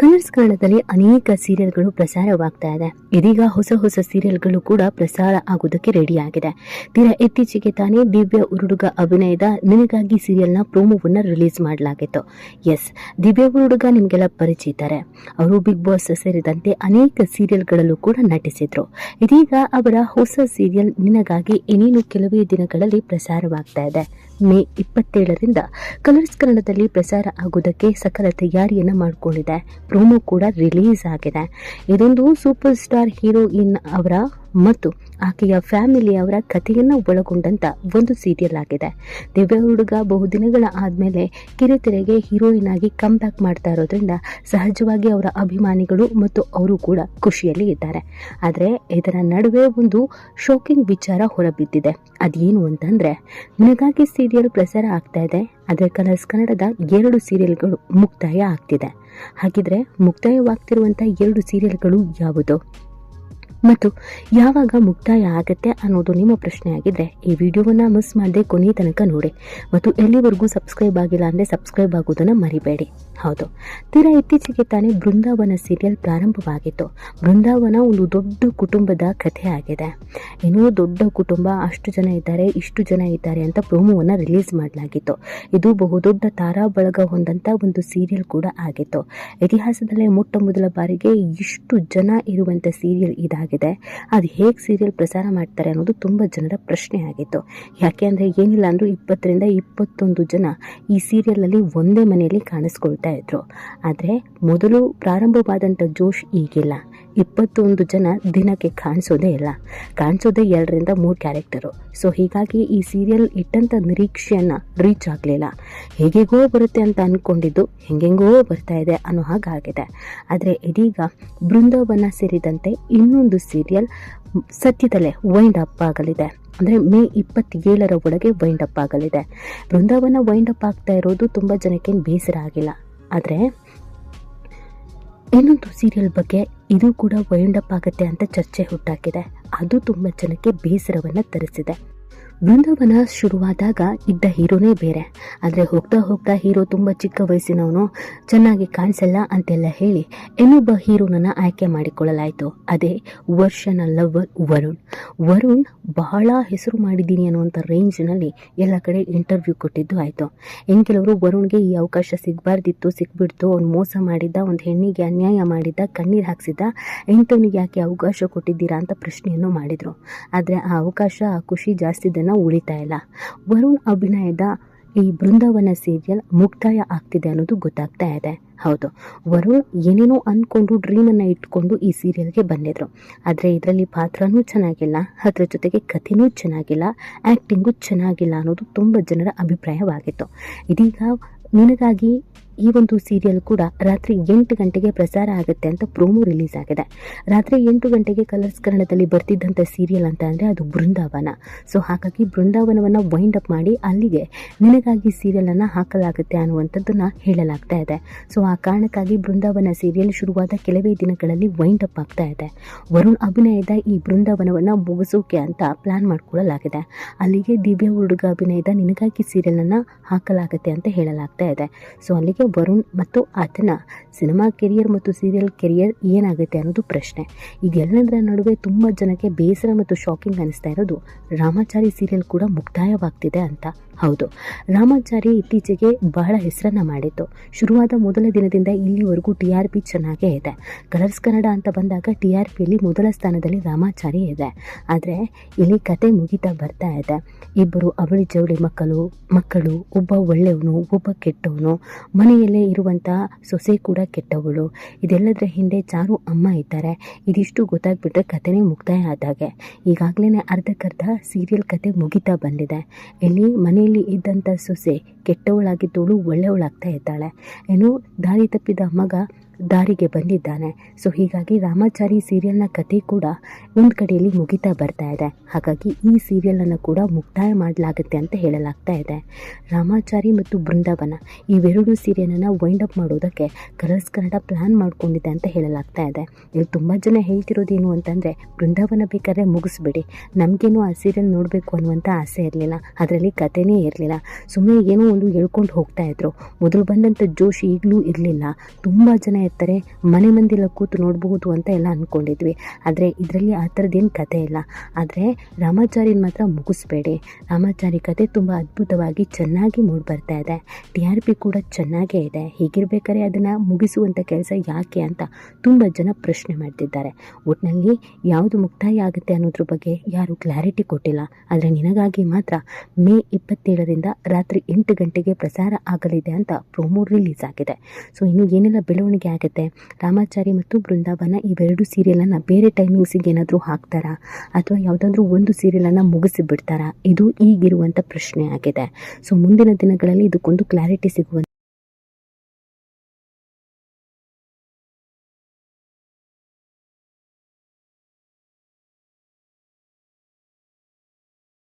Colours ಕನ್ನಡದಲ್ಲಿ ಅನೇಕ ಸೀರಿಯಲ್ಗಳು ಪ್ರಸಾರವಾಗ್ತಾ ಇದೆ. ಇದೀಗ ಹೊಸ ಹೊಸ ಸೀರಿಯಲ್ಗಳು ಕೂಡ ಪ್ರಸಾರ ಆಗೋದಕ್ಕೆ ರೆಡಿ ಆಗಿದೆ. ತೀರಾ ಇತ್ತೀಚೆಗೆ ತಾನೇ ದಿವ್ಯ ಉರುಡುಗ ಅಭಿನಯದ ನಿನಗಾಗಿ ಸೀರಿಯಲ್ನ ಪ್ರೋಮೋವನ್ನ ರಿಲೀಸ್ ಮಾಡಲಾಗಿತ್ತು. ಎಸ್, ದಿವ್ಯ ಉರುಡುಗ ನಿಮಗೆಲ್ಲ ಪರಿಚಿತಾರೆ. ಅವರು ಬಿಗ್ ಬಾಸ್ ಸೇರಿದಂತೆ ಅನೇಕ ಸೀರಿಯಲ್ಗಳಲ್ಲೂ ಕೂಡ ನಟಿಸಿದ್ರು. ಇದೀಗ ಅವರ ಹೊಸ ಸೀರಿಯಲ್ ನಿನಗಾಗಿ ಇನ್ನೇನು ಕೆಲವೇ ದಿನಗಳಲ್ಲಿ ಪ್ರಸಾರವಾಗ್ತಾ ಇದೆ. ಮೇ 27ರಿಂದ ಕಲರ್ಸ್ ಕನ್ನಡದಲ್ಲಿ ಪ್ರಸಾರ ಆಗೋದಕ್ಕೆ ಸಕಲ ತಯಾರಿಯನ್ನ ಮಾಡಿಕೊಂಡಿದೆ. ಪ್ರೋಮೋ ಕೂಡ ರಿಲೀಸ್ ಆಗಿದೆ. ಇದೊಂದು ಸೂಪರ್ ಸ್ಟಾರ್ ಹೀರೋಯಿನ್ ಅವರ ಮತ್ತು ಆಕೆಯ ಫ್ಯಾಮಿಲಿಯವರ ಕಥೆಯನ್ನ ಒಳಗೊಂಡಂತ ಒಂದು ಸೀರಿಯಲ್ ಆಗಿದೆ. ದಿವ್ಯ ಹುಡುಗ ಬಹುದಿನಗಳ ಆದ್ಮೇಲೆ ಕಿರುತೆರೆಗೆ ಹೀರೋಯಿನ್ ಆಗಿ ಕಮ್ ಬ್ಯಾಕ್ ಮಾಡ್ತಾ ಇರೋದ್ರಿಂದ ಸಹಜವಾಗಿ ಅವರ ಅಭಿಮಾನಿಗಳು ಮತ್ತು ಅವರು ಕೂಡ ಖುಷಿಯಲ್ಲಿ ಇದ್ದಾರೆ. ಆದರೆ ಇದರ ನಡುವೆ ಒಂದು ಶಾಕಿಂಗ್ ವಿಚಾರ ಹೊರಬಿದ್ದಿದೆ. ಅದೇನು ಅಂತಂದ್ರೆ, ನಿನಗಾಗಿ ಸೀರಿಯಲ್ ಪ್ರಸಾರ ಆಗ್ತಾ ಇದೆ. ಆದರೆ ಕಲರ್ಸ್ ಕನ್ನಡದ 2 ಸೀರಿಯಲ್ಗಳು ಮುಕ್ತಾಯ ಆಗ್ತಿದೆ. ಹಾಗಿದ್ರೆ ಮುಕ್ತಾಯವಾಗ್ತಿರುವಂತ 2 ಸೀರಿಯಲ್ಗಳು ಯಾವುದು ಮತ್ತು ಯಾವಾಗ ಮುಕ್ತಾಯ ಆಗತ್ತೆ ಅನ್ನೋದು ನಿಮ್ಮ ಪ್ರಶ್ನೆ ಆಗಿದ್ರೆ ಈ ವಿಡಿಯೋವನ್ನ ಮಿಸ್ ಮಾಡದೆ ಕೊನೆ ತನಕ ನೋಡಿ ಮತ್ತು ಎಲ್ಲಿವರೆಗೂ ಸಬ್ಸ್ಕ್ರೈಬ್ ಆಗಿಲ್ಲ ಅಂದ್ರೆ ಸಬ್ಸ್ಕ್ರೈಬ್ ಆಗೋದನ್ನ ಮರಿಬೇಡಿ. ಹೌದು, ತೀರಾ ಇತ್ತೀಚೆಗೆ ತಾನೇ ಬೃಂದಾವನ ಸೀರಿಯಲ್ ಪ್ರಾರಂಭವಾಗಿತ್ತು. ಬೃಂದಾವನ ಒಂದು ದೊಡ್ಡ ಕುಟುಂಬದ ಕಥೆ ಆಗಿದೆ. ಏನೋ ದೊಡ್ಡ ಕುಟುಂಬ, ಅಷ್ಟು ಜನ ಇದ್ದಾರೆ, ಇಷ್ಟು ಜನ ಇದ್ದಾರೆ ಅಂತ ಪ್ರೋಮೋವನ್ನ ರಿಲೀಸ್ ಮಾಡಲಾಗಿತ್ತು. ಇದು ಬಹುದೊಡ್ಡ ತಾರಾ ಬಳಗ ಹೊಂದಂತ ಒಂದು ಸೀರಿಯಲ್ ಕೂಡ ಆಗಿತ್ತು. ಇತಿಹಾಸದಲ್ಲೇ ಮೊಟ್ಟ ಮೊದಲ ಬಾರಿಗೆ ಇಷ್ಟು ಜನ ಇರುವಂತ ಸೀರಿಯಲ್ ಇದಾಗಿದೆ. ಅದು ಹೇಗೆ ಸೀರಿಯಲ್ ಪ್ರಸಾರ ಮಾಡ್ತಾರೆ ಅನ್ನೋದು ತುಂಬಾ ಜನರ ಪ್ರಶ್ನೆ ಆಗಿತ್ತು. ಯಾಕೆ ಅಂದ್ರೆ ಏನಿಲ್ಲ ಅಂದ್ರೂ 20ರಿಂದ 21 ಜನ ಈ ಸೀರಿಯಲ್ ಅಲ್ಲಿ ಒಂದೇ ಮನೆಯಲ್ಲಿ ಕಾಣಿಸ್ಕೊಳ್ತಾ ಇದ್ರು. ಆದ್ರೆ ಮೊದಲು ಪ್ರಾರಂಭವಾದಂತ ಜೋಶ್ ಈಗಿಲ್ಲ. 21 ಜನ ದಿನಕ್ಕೆ ಕಾಣಿಸೋದೇ ಇಲ್ಲ, ಕಾಣಿಸೋದೇ 2ರಿಂದ 3 ಕ್ಯಾರೆಕ್ಟರು. ಸೊ ಹೀಗಾಗಿ ಈ ಸೀರಿಯಲ್ ಇಟ್ಟಂತ ನಿರೀಕ್ಷೆಯನ್ನ ರೀಚ್ ಆಗಲಿಲ್ಲ. ಹೇಗೆಗೋ ಬರುತ್ತೆ ಅಂತ ಅನ್ಕೊಂಡಿದ್ದು ಹೆಂಗೆಂಗೋ ಬರ್ತಾ ಇದೆ ಅನ್ನೋ ಹಾಗಾಗಿದೆ. ಆದರೆ ಇದೀಗ ಬೃಂದಾವನ ಸೇರಿದಂತೆ ಇನ್ನೊಂದು ಸೀರಿಯಲ್ ಸದ್ಯದಲ್ಲೇ ವೈಂಡ್ ಅಪ್ ಆಗಲಿದೆ. ಅಂದರೆ ಮೇ 27ರ ಒಳಗೆ ವೈಂಡ್ ಅಪ್ ಆಗಲಿದೆ. ಬೃಂದಾವನ ವೈಂಡ್ ಅಪ್ ಆಗ್ತಾ ಇರೋದು ತುಂಬ ಜನಕ್ಕೆ ಬೇಸರ ಆಗಿಲ್ಲ. ಆದರೆ ಇನ್ನೊಂದು ಸೀರಿಯಲ್ ಬಗ್ಗೆ ಇದು ಕೂಡ ವೈಂಡ್ ಅಪ್ ಆಗುತ್ತೆ ಅಂತ ಚರ್ಚೆ ಹುಟ್ಟಾಕಿದೆ. ಅದು ತುಂಬ ಜನಕ್ಕೆ ಬೇಸರವನ್ನು ತರಿಸಿದೆ. ಬೃಂದಾವನ ಶುರುವಾದಾಗ ಇದ್ದ ಹೀರೋನೇ ಬೇರೆ. ಆದರೆ ಹೋಗ್ತಾ ಹೋಗ್ತಾ ಹೀರೋ ತುಂಬ ಚಿಕ್ಕ ವಯಸ್ಸಿನವನು, ಚೆನ್ನಾಗಿ ಕಾಣಿಸಲ್ಲ ಅಂತೆಲ್ಲ ಹೇಳಿ ಇನ್ನೊಬ್ಬ ಹೀರೋನನ್ನು ಆಯ್ಕೆ ಮಾಡಿಕೊಳ್ಳಲಾಯಿತು. ಅದೇ ವರ್ಷನ ಲವರ್ ವರುಣ್ ಬಹಳ ಹೆಸರು ಮಾಡಿದ್ದೀನಿ ಅನ್ನುವಂಥ ರೇಂಜ್ನಲ್ಲಿ ಎಲ್ಲ ಕಡೆ ಇಂಟರ್ವ್ಯೂ ಕೊಟ್ಟಿದ್ದು ಆಯಿತು. ಇನ್ನು ಕೆಲವರು ವರುಣ್ಗೆ ಈ ಅವಕಾಶ ಸಿಗಬಾರ್ದಿತ್ತು, ಸಿಕ್ಬಿಡ್ತು, ಅವ್ನು ಮೋಸ ಮಾಡಿದ್ದ, ಒಂದು ಹೆಣ್ಣಿಗೆ ಅನ್ಯಾಯ ಮಾಡಿದ್ದ, ಕಣ್ಣೀರು ಹಾಕ್ಸಿದ್ದ, ಇಂಥವನಿಗೆ ಯಾಕೆ ಅವಕಾಶ ಕೊಟ್ಟಿದ್ದೀರಾ ಅಂತ ಪ್ರಶ್ನೆಯನ್ನು ಮಾಡಿದರು. ಆದರೆ ಆ ಅವಕಾಶ, ಆ ಖುಷಿ ಜಾಸ್ತಿ ದಿನ ಉಳಿತಾ ಇಲ್ಲ. ವರುಣ್ ಅಭಿನಯದ ಈ ಬೃಂದಾವನ ಸೀರಿಯಲ್ ಮುಕ್ತಾಯ ಆಗ್ತಿದೆ ಅನ್ನೋದು ಗೊತ್ತಾಗ್ತಾ ಇದೆ. ಹೌದು, ವರುಣ್ ಏನೇನೋ ಅಂದ್ಕೊಂಡು ಡ್ರೀಮನ್ನು ಇಟ್ಕೊಂಡು ಈ ಸೀರಿಯಲ್ಗೆ ಬಂದಿದ್ರು. ಆದರೆ ಇದರಲ್ಲಿ ಪಾತ್ರನೂ ಚೆನ್ನಾಗಿಲ್ಲ, ಅದರ ಜೊತೆಗೆ ಕಥೆನೂ ಚೆನ್ನಾಗಿಲ್ಲ, ಆ್ಯಕ್ಟಿಂಗು ಚೆನ್ನಾಗಿಲ್ಲ ಅನ್ನೋದು ತುಂಬ ಜನರ ಅಭಿಪ್ರಾಯವಾಗಿತ್ತು. ಇದೀಗ ನಿನಗಾಗಿ ಈ ಒಂದು ಸೀರಿಯಲ್ ಕೂಡ ರಾತ್ರಿ 8 ಗಂಟೆಗೆ ಪ್ರಸಾರ ಆಗುತ್ತೆ ಅಂತ ಪ್ರೋಮೋ ರಿಲೀಸ್ ಆಗಿದೆ. ರಾತ್ರಿ 8 ಗಂಟೆಗೆ ಕಲರ್ಸ್ ಕನ್ನಡದಲ್ಲಿ ಬರ್ತಿದ್ದಂಥ ಸೀರಿಯಲ್ ಅಂತ ಅಂದರೆ ಅದು ಬೃಂದಾವನ. ಸೊ ಹಾಗಾಗಿ ಬೃಂದಾವನವನ್ನು ವೈಂಡ್ ಅಪ್ ಮಾಡಿ ಅಲ್ಲಿಗೆ ನಿನಗಾಗಿ ಸೀರಿಯಲನ್ನು ಹಾಕಲಾಗುತ್ತೆ ಅನ್ನುವಂಥದ್ದನ್ನು ಹೇಳಲಾಗ್ತಾ ಇದೆ. ಸೊ ಆ ಕಾರಣಕ್ಕಾಗಿ ಬೃಂದಾವನ ಸೀರಿಯಲ್ ಶುರುವಾದ ಕೆಲವೇ ದಿನಗಳಲ್ಲಿ ವೈಂಡ್ ಅಪ್ ಆಗ್ತಾ ಇದೆ. ವರುಣ್ ಅಭಿನಯದ ಈ ಬೃಂದಾವನವನ್ನು ಮುಗಿಸೋಕೆ ಅಂತ ಪ್ಲಾನ್ ಮಾಡಿಕೊಳ್ಳಲಾಗಿದೆ. ಅಲ್ಲಿಗೆ ದಿವ್ಯ ಹುಡುಗ ಅಭಿನಯದ ನಿನಗಾಗಿ ಸೀರಿಯಲನ್ನು ಹಾಕಲಾಗುತ್ತೆ ಅಂತ ಹೇಳಲಾಗ್ತಾ ಇದೆ. ಸೊ ಅಲ್ಲಿಗೆ ವರುಣ್ ಮತ್ತು ಆತನ ಸಿನಿಮಾ ಕೆರಿಯರ್ ಮತ್ತು ಸೀರಿಯಲ್ ಕೆರಿಯರ್ ಏನಾಗುತ್ತೆ ಅನ್ನೋದು ಪ್ರಶ್ನೆ. ಇದೆಲ್ಲದರ ನಡುವೆ ತುಂಬ ಜನಕ್ಕೆ ಬೇಸರ ಮತ್ತು ಶಾಕಿಂಗ್ ಅನಿಸ್ತಾ ಇರೋದು ರಾಮಾಚಾರಿ ಸೀರಿಯಲ್ ಕೂಡ ಮುಕ್ತಾಯವಾಗ್ತಿದೆ ಅಂತ. ಹೌದು, ರಾಮಾಚಾರಿ ಇತ್ತೀಚೆಗೆ ಬಹಳ ಹೆಸರನ್ನು ಮಾಡಿತ್ತು. ಶುರುವಾದ ಮೊದಲ ದಿನದಿಂದ ಇಲ್ಲಿವರೆಗೂ TRP ಚೆನ್ನಾಗೇ ಇದೆ. ಕಲರ್ಸ್ ಕನ್ನಡ ಅಂತ ಬಂದಾಗ TRPಯಲ್ಲಿ ಮೊದಲ ಸ್ಥಾನದಲ್ಲಿ ರಾಮಾಚಾರಿ ಇದೆ. ಆದರೆ ಇಲ್ಲಿ ಕತೆ ಮುಗಿತಾ ಬರ್ತಾ ಇದೆ. ಇಬ್ಬರು ಅವಳಿ ಜವಳಿ ಮಕ್ಕಳು, ಒಬ್ಬ ಒಳ್ಳೆಯವನು, ಒಬ್ಬ ಕೆಟ್ಟವನು, ಮನೆಯಲ್ಲೇ ಇರುವಂತಹ ಸೊಸೆ ಕೂಡ ಕೆಟ್ಟವಳು. ಇದೆಲ್ಲದರ ಹಿಂದೆ ಚಾರು ಅಮ್ಮ ಇದ್ದಾರೆ. ಇದಿಷ್ಟು ಗೊತ್ತಾಗ್ಬಿಟ್ರೆ ಕತೆನೇ ಮುಕ್ತಾಯ ಆದಾಗೆ. ಈಗಾಗಲೇ ಅರ್ಧಕ್ಕರ್ಧ ಸೀರಿಯಲ್ ಕತೆ ಮುಗಿತಾ ಬಂದಿದೆ. ಇಲ್ಲಿ ಮನೆಯಲ್ಲಿ ಇದ್ದಂಥ ಸೊಸೆ ಕೆಟ್ಟವಳಾಗಿದ್ದವಳು ಒಳ್ಳೆಯವಳಾಗ್ತಾ ಇದ್ದಾಳೆ. ಏನು ದಾರಿ ತಪ್ಪಿದ ಮಗ ದಾರಿಗೆ ಬಂದಿದ್ದಾನೆ. ಸೊ ಹೀಗಾಗಿ ರಾಮಾಚಾರಿ ಸೀರಿಯಲ್ನ ಕತೆ ಕೂಡ ಒಂದು ಕಡೆಯಲ್ಲಿ ಮುಗಿತಾ ಬರ್ತಾ ಇದೆ. ಹಾಗಾಗಿ ಈ ಸೀರಿಯಲನ್ನು ಕೂಡ ಮುಕ್ತಾಯ ಮಾಡಲಾಗುತ್ತೆ ಅಂತ ಹೇಳಲಾಗ್ತಾ ಇದೆ. ರಾಮಾಚಾರಿ ಮತ್ತು ಬೃಂದಾವನ ಇವೆರಡು ಸೀರಿಯಲನ್ನು ವೈಂಡ್ ಅಪ್ ಮಾಡೋದಕ್ಕೆ ಕಲರ್ಸ್ ಕನ್ನಡ ಪ್ಲಾನ್ ಮಾಡ್ಕೊಂಡಿದೆ ಅಂತ ಹೇಳಲಾಗ್ತಾ ಇದೆ. ಇಲ್ಲಿ ತುಂಬ ಜನ ಹೇಳ್ತಿರೋದೇನು ಅಂತಂದರೆ, ಬೃಂದಾವನ ಬೇಕಾದ್ರೆ ಮುಗಿಸ್ಬಿಡಿ, ನಮಗೇನು ಆ ಸೀರಿಯಲ್ ನೋಡಬೇಕು ಅನ್ನುವಂಥ ಆಸೆ ಇರಲಿಲ್ಲ, ಅದರಲ್ಲಿ ಕತೆನೇ ಇರಲಿಲ್ಲ, ಸುಮ್ಮನೆ ಏನೋ ಒಂದು ಹೇಳ್ಕೊಂಡು ಹೋಗ್ತಾ ಇದ್ರು, ಮೊದಲು ಬಂದಂಥ ಜೋಶ್ ಈಗಲೂ ಇರಲಿಲ್ಲ, ತುಂಬ ಜನ ಇರ್ತಾರೆ, ಮನೆ ಮಂದಿಲ್ಲ ಕೂತು ನೋಡಬಹುದು ಅಂತ ಎಲ್ಲ ಅಂದ್ಕೊಂಡಿದ್ವಿ. ಆದರೆ ಇದರಲ್ಲಿ ಆ ಥರದ್ದೇನು ಕತೆ ಇಲ್ಲ. ಆದರೆ ರಾಮಾಚಾರಿನ ಮಾತ್ರ ಮುಗಿಸ್ಬೇಡಿ. ರಾಮಾಚಾರಿ ಕತೆ ತುಂಬ ಅದ್ಭುತವಾಗಿ ಚೆನ್ನಾಗಿ ಮೂಡಿಬರ್ತಾ ಇದೆ. TRP ಕೂಡ ಚೆನ್ನಾಗೇ ಇದೆ. ಹೀಗಿರ್ಬೇಕಾದ್ರೆ ಅದನ್ನು ಮುಗಿಸುವಂಥ ಕೆಲಸ ಯಾಕೆ ಅಂತ ತುಂಬ ಜನ ಪ್ರಶ್ನೆ ಮಾಡ್ತಿದ್ದಾರೆ. ಒಟ್ಟಿನಲ್ಲಿ ಯಾವುದು ಮುಕ್ತಾಯ ಆಗುತ್ತೆ ಅನ್ನೋದ್ರ ಬಗ್ಗೆ ಯಾರೂ ಕ್ಲಾರಿಟಿ ಕೊಟ್ಟಿಲ್ಲ. ಆದರೆ ನಿನಗಾಗಿ ಮಾತ್ರ ಮೇ 27ರಿಂದ ರಾತ್ರಿ 8 ಗಂಟೆಗೆ ಪ್ರಸಾರ ಆಗಲಿದೆ ಅಂತ ಪ್ರೋಮೋ ರಿಲೀಸ್ ಆಗಿದೆ. ಸೊ ಇನ್ನು ಏನೆಲ್ಲ ಬೆಳವಣಿಗೆ ಆಗುತ್ತೆ, ರಾಮಾಚಾರಿ ಮತ್ತು ಬೃಂದಾವನ ಇವೆರಡು ಸೀರಿಯಲನ್ನು ಬೇರೆ ಟೈಮಿಂಗ್ಸಿಗೆ ಏನಾದರೂ ಹಾಕ್ತಾರಾ ಅಥವಾ ಯಾವುದಾದ್ರೂ ಒಂದು ಸೀರಿಯಲನ್ನು ಮುಗಿಸಿ ಬಿಡ್ತಾರಾ, ಇದು ಈಗಿರುವಂಥ ಪ್ರಶ್ನೆ ಆಗಿದೆ. ಸೊ ಮುಂದಿನ ದಿನಗಳಲ್ಲಿ ಇದಕ್ಕೊಂದು ಕ್ಲಾರಿಟಿ ಸಿಗುವಂಥ